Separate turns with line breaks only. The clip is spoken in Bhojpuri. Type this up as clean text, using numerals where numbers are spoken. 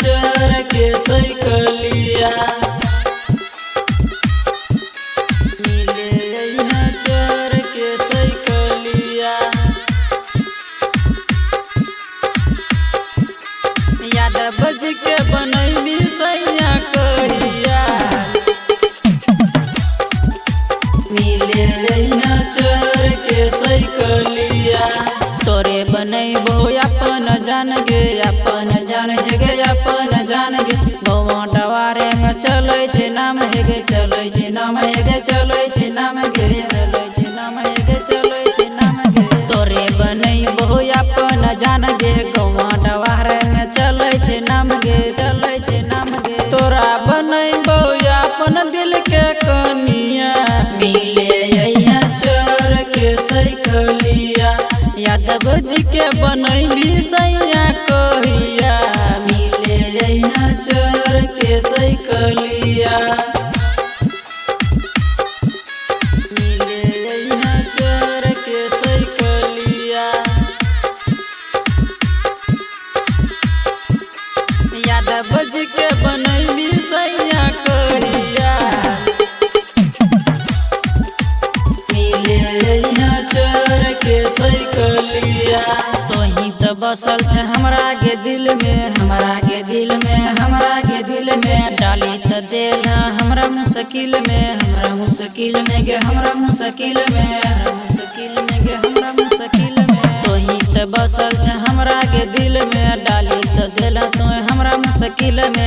चर के सैकलिया चर के सैकलिया यादव जी के बनैली सैया कहिया मिले चर के सैकलिया तोरे बनैबो अपन जान गे अपन जान हे गे अपन जान गे गौवा डवारे में चलै छै नाम हे गे चलै छै नाम हे गे चलै छै नाम गे चलै छै नाम हे गे चलै छै नाम गे तोरे बनैबो अपन जान गे गौवा डवारे में चलै छै नाम गे चलै छै नाम गे तोरा बनैबो अपन दिल के कनिया मिले चर के सैकलिया यादव जी के बनैली सैया कहिया मिले चर के सैकलिया मिले चर के सैकलिया यादव जी के बनैली सैया कहिया मिले चर के सैकलिया तोही तो बसल छै हमरा के दिल में हमरा के दिल में हमरा के दिल में डाली तो देला हमरा मुश्किल में हमरा मुश्किल में गे हमरा मुश्किल में मुश्किल में गे हमरा मुश्किल में तोही तो बसल छै हमरा के दिल में डाली तो देला तो हमरा मुश्किल में